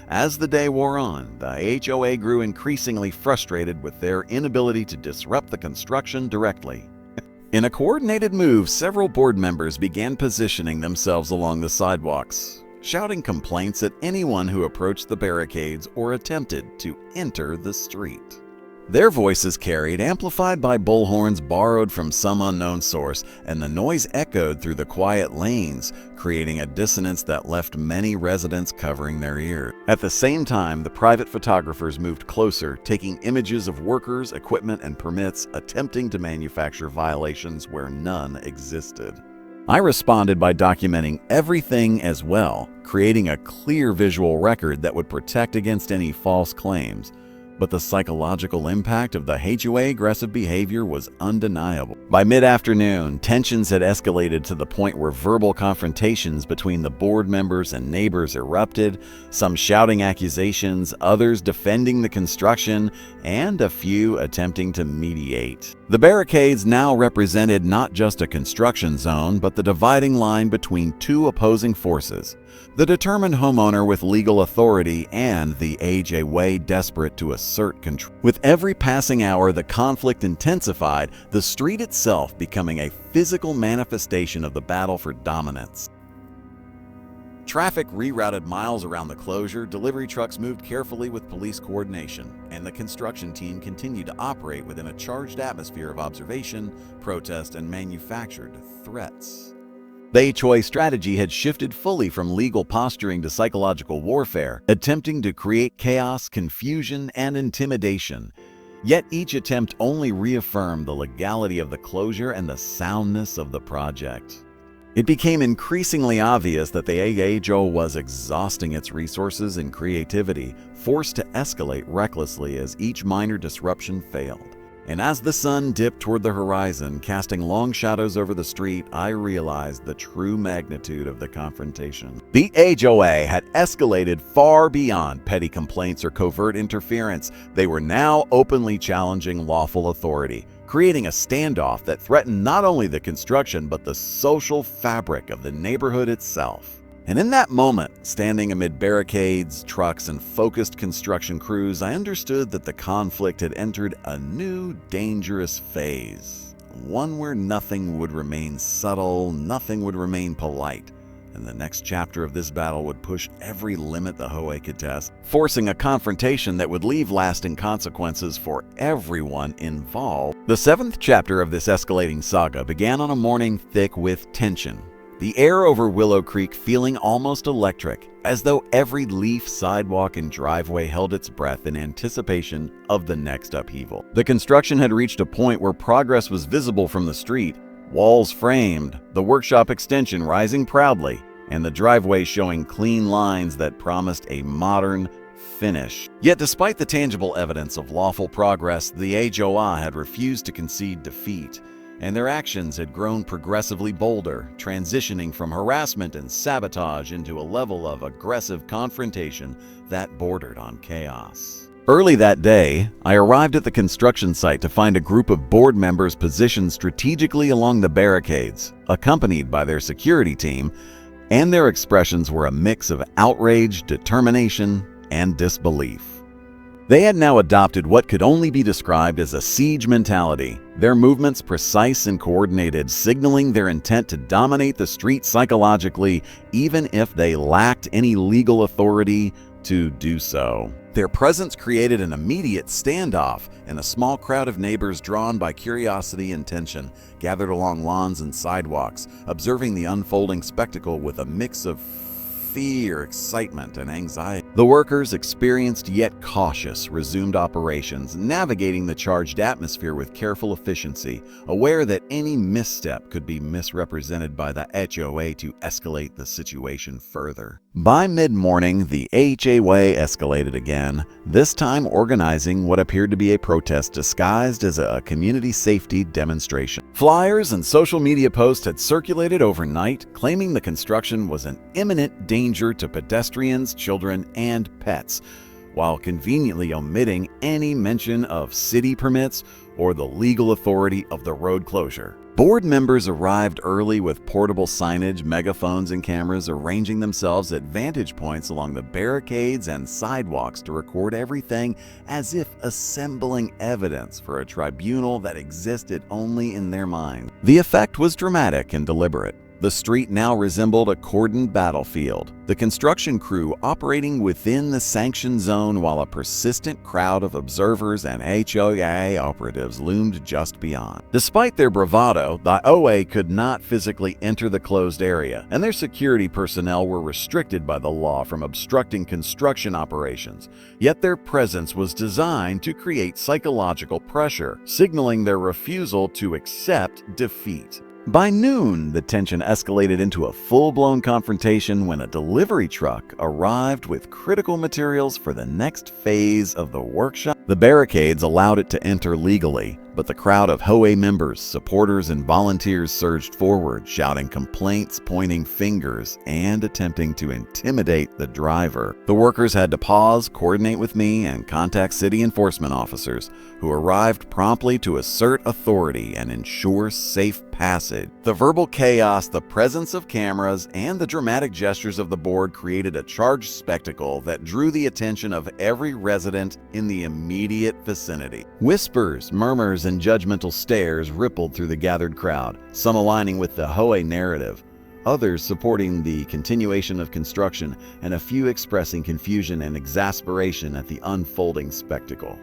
As the day wore on, the HOA grew increasingly frustrated with their inability to disrupt the construction directly. In a coordinated move, several board members began positioning themselves along the sidewalks, shouting complaints at anyone who approached the barricades or attempted to enter the street. Their voices carried, amplified by bullhorns borrowed from some unknown source, and the noise echoed through the quiet lanes, creating a dissonance that left many residents covering their ears. At the same time, the private photographers moved closer, taking images of workers, equipment, and permits, attempting to manufacture violations where none existed. I responded by documenting everything as well, creating a clear visual record that would protect against any false claims. but the psychological impact of the HOA aggressive behavior was undeniable. By mid-afternoon, tensions had escalated to the point where verbal confrontations between the board members and neighbors erupted, some shouting accusations, others defending the construction, and a few attempting to mediate. The barricades now represented not just a construction zone, but the dividing line between two opposing forces: the determined homeowner with legal authority and the HOA desperate to assert control. With every passing hour, the conflict intensified, the street itself becoming a physical manifestation of the battle for dominance. Traffic rerouted miles around the closure, delivery trucks moved carefully with police coordination, and the construction team continued to operate within a charged atmosphere of observation, protest, and manufactured threats. The HOA strategy had shifted fully from legal posturing to psychological warfare, attempting to create chaos, confusion, and intimidation. Yet each attempt only reaffirmed the legality of the closure and the soundness of the project. It became increasingly obvious that the HOA was exhausting its resources and creativity, forced to escalate recklessly as each minor disruption failed. And as the sun dipped toward the horizon, casting long shadows over the street, I realized the true magnitude of the confrontation. The HOA had escalated far beyond petty complaints or covert interference. They were now openly challenging lawful authority, creating a standoff that threatened not only the construction but the social fabric of the neighborhood itself. And in that moment, standing amid barricades, trucks, and focused construction crews, I understood that the conflict had entered a new, dangerous phase. One where nothing would remain subtle, nothing would remain polite. And the next chapter of this battle would push every limit the HOA could test, forcing a confrontation that would leave lasting consequences for everyone involved. The seventh chapter of this escalating saga began on a morning thick with tension. The air over Willow Creek feeling almost electric, as though every leaf, sidewalk, and driveway held its breath in anticipation of the next upheaval. The construction had reached a point where progress was visible from the street, walls framed, the workshop extension rising proudly, and the driveway showing clean lines that promised a modern finish. Yet despite the tangible evidence of lawful progress, the HOA had refused to concede defeat, and their actions had grown progressively bolder, transitioning from harassment and sabotage into a level of aggressive confrontation that bordered on chaos. Early that day, I arrived at the construction site to find a group of board members positioned strategically along the barricades, accompanied by their security team, and their expressions were a mix of outrage, determination, and disbelief. They had now adopted what could only be described as a siege mentality, their movements precise and coordinated, signaling their intent to dominate the street psychologically, even if they lacked any legal authority to do so. Their presence created an immediate standoff, and a small crowd of neighbors drawn by curiosity and tension gathered along lawns and sidewalks, observing the unfolding spectacle with a mix of fear, excitement, and anxiety. The workers, experienced yet cautious, resumed operations, navigating the charged atmosphere with careful efficiency, aware that any misstep could be misrepresented by the HOA to escalate the situation further. By mid-morning, the HOA escalated again, this time organizing what appeared to be a protest disguised as a community safety demonstration. Flyers and social media posts had circulated overnight, claiming the construction was an imminent danger to pedestrians, children, and pets, while conveniently omitting any mention of city permits or the legal authority of the road closure. Board members arrived early with portable signage, megaphones, and cameras, arranging themselves at vantage points along the barricades and sidewalks to record everything, as if assembling evidence for a tribunal that existed only in their mind. The effect was dramatic and deliberate. The street now resembled a cordoned battlefield, the construction crew operating within the sanctioned zone while a persistent crowd of observers and HOA operatives loomed just beyond. Despite their bravado, the OA could not physically enter the closed area, and their security personnel were restricted by the law from obstructing construction operations. Yet their presence was designed to create psychological pressure, signaling their refusal to accept defeat. By noon, the tension escalated into a full-blown confrontation when a delivery truck arrived with critical materials for the next phase of the workshop. The barricades allowed it to enter legally, but the crowd of HOA members, supporters, and volunteers surged forward, shouting complaints, pointing fingers, and attempting to intimidate the driver. The workers had to pause, coordinate with me, and contact city enforcement officers, who arrived promptly to assert authority and ensure safe passage. The verbal chaos, the presence of cameras, and the dramatic gestures of the board created a charged spectacle that drew the attention of every resident in the immediate vicinity. Whispers, murmurs, and judgmental stares rippled through the gathered crowd, some aligning with the HOA narrative, others supporting the continuation of construction, and a few expressing confusion and exasperation at the unfolding spectacle.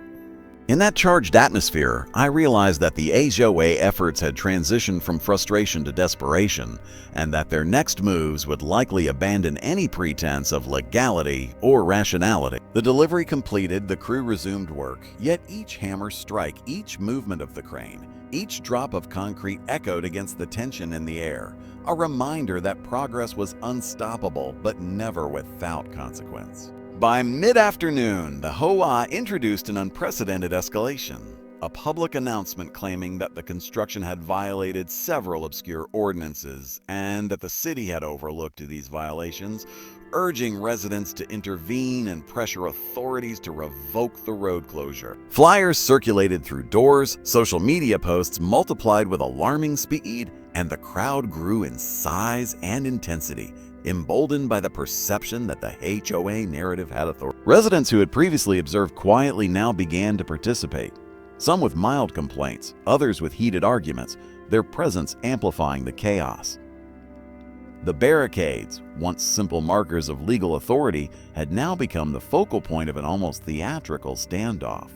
In that charged atmosphere, I realized that the HOA efforts had transitioned from frustration to desperation, and that their next moves would likely abandon any pretense of legality or rationality. The delivery completed, the crew resumed work, yet each hammer strike, each movement of the crane, each drop of concrete echoed against the tension in the air, a reminder that progress was unstoppable but never without consequence. By mid-afternoon, the HOA introduced an unprecedented escalation, a public announcement claiming that the construction had violated several obscure ordinances and that the city had overlooked these violations, urging residents to intervene and pressure authorities to revoke the road closure. Flyers circulated through doors, social media posts multiplied with alarming speed, and the crowd grew in size and intensity, emboldened by the perception that the HOA narrative had authority. Residents who had previously observed quietly now began to participate, some with mild complaints, others with heated arguments, their presence amplifying the chaos. The barricades, once simple markers of legal authority, had now become the focal point of an almost theatrical standoff.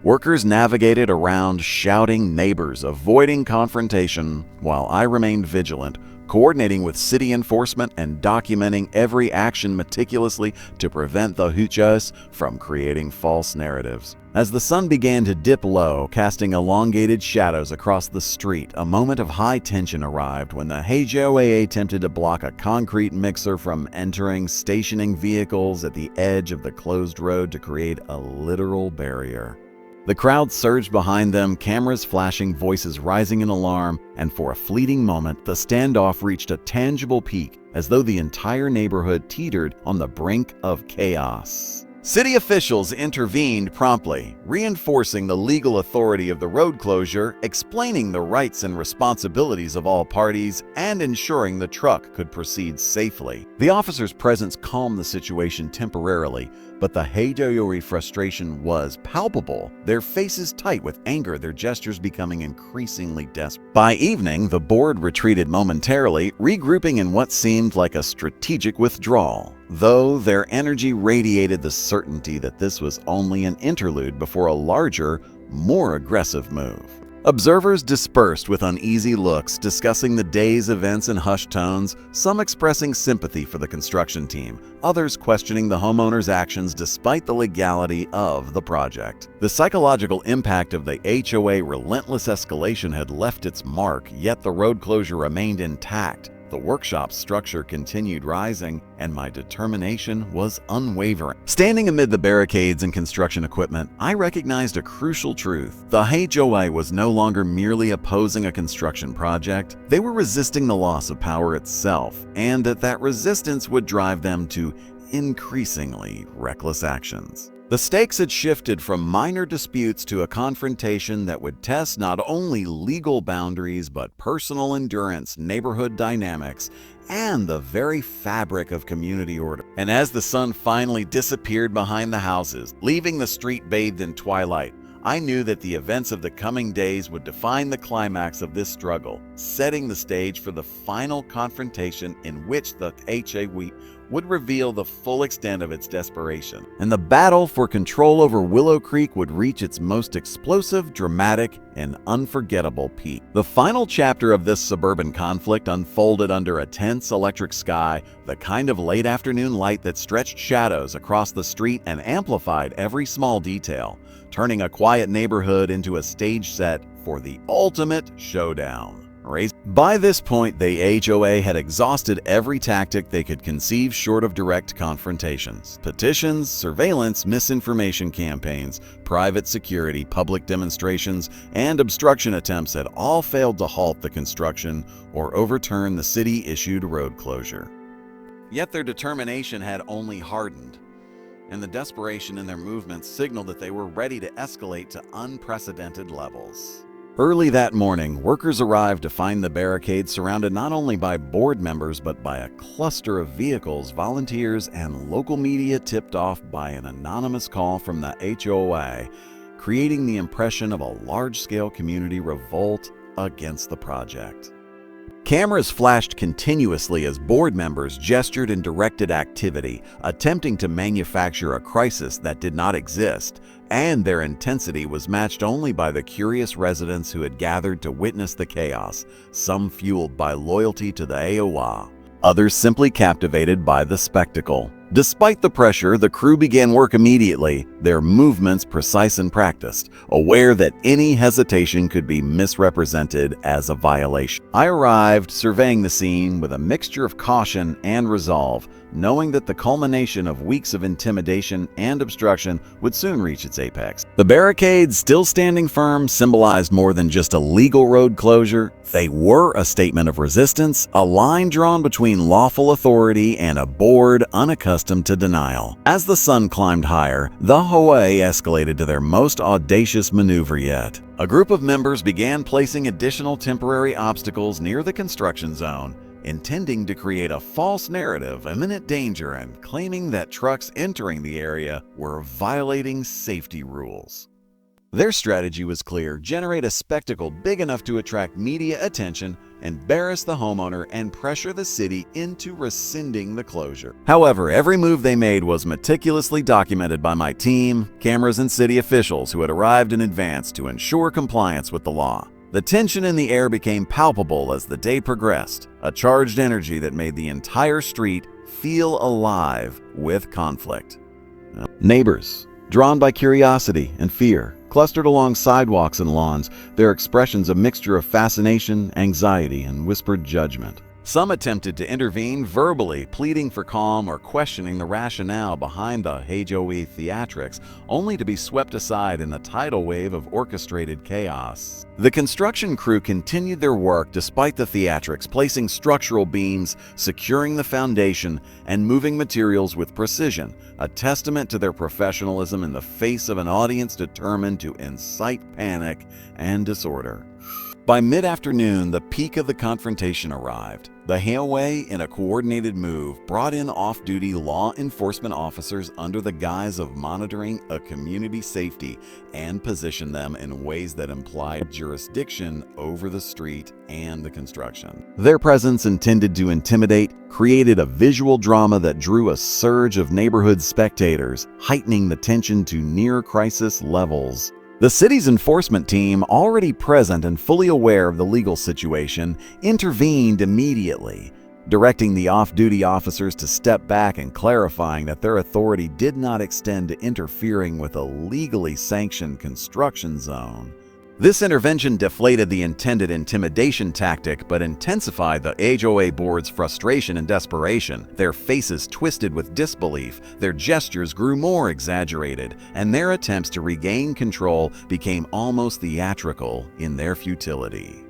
Workers navigated around shouting neighbors, avoiding confrontation, while I remained vigilant, coordinating with city enforcement and documenting every action meticulously to prevent the HOAs from creating false narratives. As the sun began to dip low, casting elongated shadows across the street, a moment of high tension arrived when the HOA attempted to block a concrete mixer from entering, stationing vehicles at the edge of the closed road to create a literal barrier. The crowd surged behind them, cameras flashing, voices rising in alarm, and for a fleeting moment, the standoff reached a tangible peak, as though the entire neighborhood teetered on the brink of chaos. City officials intervened promptly, reinforcing the legal authority of the road closure, explaining the rights and responsibilities of all parties, and ensuring the truck could proceed safely. The officers' presence calmed the situation temporarily, but the HOA frustration was palpable, their faces tight with anger, their gestures becoming increasingly desperate. By evening, the board retreated momentarily, regrouping in what seemed like a strategic withdrawal, though their energy radiated the certainty that this was only an interlude before a larger, more aggressive move. Observers dispersed with uneasy looks, discussing the day's events in hushed tones, some expressing sympathy for the construction team, others questioning the homeowner's actions despite the legality of the project. The psychological impact of the HOA relentless escalation had left its mark, yet the road closure remained intact. The workshop's structure continued rising, and my determination was unwavering. Standing amid the barricades and construction equipment, I recognized a crucial truth. The HOA was no longer merely opposing a construction project. They were resisting the loss of power itself, and that resistance would drive them to increasingly reckless actions. The stakes had shifted from minor disputes to a confrontation that would test not only legal boundaries but personal endurance, neighborhood dynamics, and the very fabric of community order. And as the sun finally disappeared behind the houses, leaving the street bathed in twilight, I knew that the events of the coming days would define the climax of this struggle, setting the stage for the final confrontation in which the HOA would reveal the full extent of its desperation, and the battle for control over Willow Creek would reach its most explosive, dramatic, and unforgettable peak. The final chapter of this suburban conflict unfolded under a tense electric sky, the kind of late afternoon light that stretched shadows across the street and amplified every small detail, turning a quiet neighborhood into a stage set for the ultimate showdown. By this point, the HOA had exhausted every tactic they could conceive short of direct confrontations. Petitions, surveillance, misinformation campaigns, private security, public demonstrations, and obstruction attempts had all failed to halt the construction or overturn the city-issued road closure. Yet their determination had only hardened, and the desperation in their movements signaled that they were ready to escalate to unprecedented levels. Early that morning, workers arrived to find the barricade surrounded not only by board members but by a cluster of vehicles, volunteers, and local media tipped off by an anonymous call from the HOA, creating the impression of a large-scale community revolt against the project. Cameras flashed continuously as board members gestured and directed activity, attempting to manufacture a crisis that did not exist, and their intensity was matched only by the curious residents who had gathered to witness the chaos, some fueled by loyalty to the HOA, others simply captivated by the spectacle. Despite the pressure, the crew began work immediately, their movements precise and practiced, aware that any hesitation could be misrepresented as a violation. I arrived, surveying the scene with a mixture of caution and resolve, knowing that the culmination of weeks of intimidation and obstruction would soon reach its apex. The barricades, still standing firm, symbolized more than just a legal road closure. They were a statement of resistance, a line drawn between lawful authority and a board unaccustomed to denial. As the sun climbed higher, the HOA escalated to their most audacious maneuver yet. A group of members began placing additional temporary obstacles near the construction zone, intending to create a false narrative of imminent danger and claiming that trucks entering the area were violating safety rules. Their strategy was clear: generate a spectacle big enough to attract media attention, embarrass the homeowner, and pressure the city into rescinding the closure. However, every move they made was meticulously documented by my team, cameras, and city officials who had arrived in advance to ensure compliance with the law. The tension in the air became palpable as the day progressed, a charged energy that made the entire street feel alive with conflict. Neighbors, drawn by curiosity and fear, clustered along sidewalks and lawns, their expressions a mixture of fascination, anxiety, and whispered judgment. Some attempted to intervene verbally, pleading for calm or questioning the rationale behind the HOA theatrics, only to be swept aside in a tidal wave of orchestrated chaos. The construction crew continued their work despite the theatrics, placing structural beams, securing the foundation, and moving materials with precision, a testament to their professionalism in the face of an audience determined to incite panic and disorder. By mid-afternoon, the peak of the confrontation arrived. The HOA, in a coordinated move, brought in off-duty law enforcement officers under the guise of monitoring a community safety and positioned them in ways that implied jurisdiction over the street and the construction. Their presence, intended to intimidate, created a visual drama that drew a surge of neighborhood spectators, heightening the tension to near-crisis levels. The city's enforcement team, already present and fully aware of the legal situation, intervened immediately, directing the off-duty officers to step back and clarifying that their authority did not extend to interfering with a legally sanctioned construction zone. This intervention deflated the intended intimidation tactic but intensified the HOA board's frustration and desperation. Their faces twisted with disbelief, their gestures grew more exaggerated, and their attempts to regain control became almost theatrical in their futility.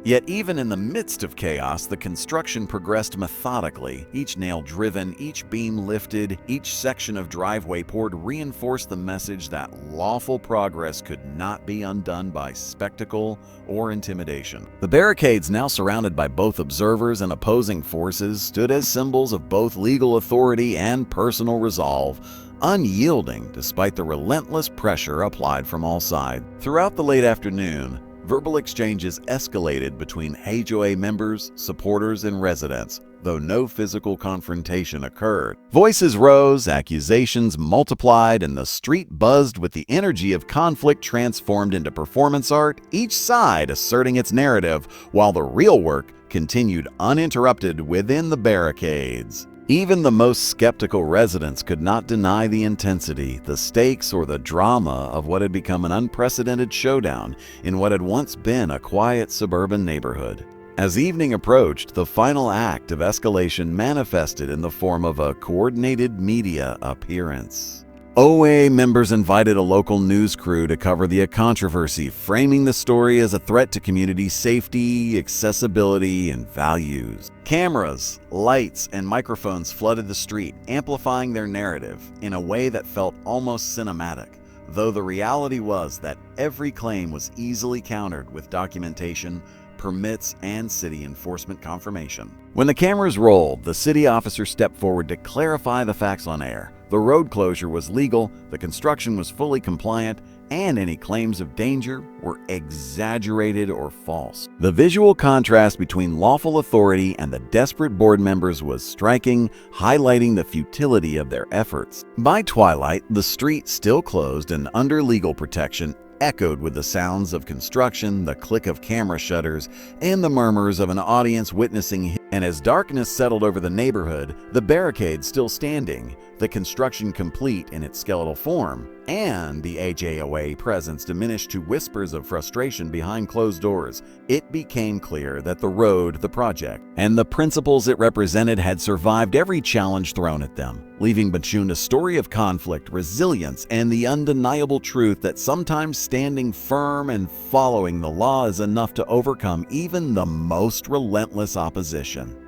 Yet even in the midst of chaos, the construction progressed methodically. Each nail driven, each beam lifted, each section of driveway poured reinforced the message that lawful progress could not be undone by spectacle or intimidation. The barricades, now surrounded by both observers and opposing forces, stood as symbols of both legal authority and personal resolve, unyielding despite the relentless pressure applied from all sides. Throughout the late afternoon, verbal exchanges escalated between HOA members, supporters, and residents, though no physical confrontation occurred. Voices rose, accusations multiplied, and the street buzzed with the energy of conflict transformed into performance art, each side asserting its narrative, while the real work continued uninterrupted within the barricades. Even the most skeptical residents could not deny the intensity, the stakes, or the drama of what had become an unprecedented showdown in what had once been a quiet suburban neighborhood. As evening approached, the final act of escalation manifested in the form of a coordinated media appearance. OA members invited a local news crew to cover the controversy, framing the story as a threat to community safety, accessibility, and values. Cameras, lights, and microphones flooded the street, amplifying their narrative in a way that felt almost cinematic, though the reality was that every claim was easily countered with documentation, permits, and city enforcement confirmation. When the cameras rolled, the city officer stepped forward to clarify the facts on air. The road closure was legal, the construction was fully compliant, and any claims of danger were exaggerated or false. The visual contrast between lawful authority and the desperate board members was striking, highlighting the futility of their efforts. By twilight, the street, still closed and under legal protection, echoed with the sounds of construction, the click of camera shutters, and the murmurs of an audience witnessing. And as darkness settled over the neighborhood, the barricade still standing, the construction complete in its skeletal form, and the HOA presence diminished to whispers of frustration behind closed doors, it became clear that the road, the project, and the principles it represented had survived every challenge thrown at them, leaving Bachune a story of conflict, resilience, and the undeniable truth that sometimes standing firm and following the law is enough to overcome even the most relentless opposition.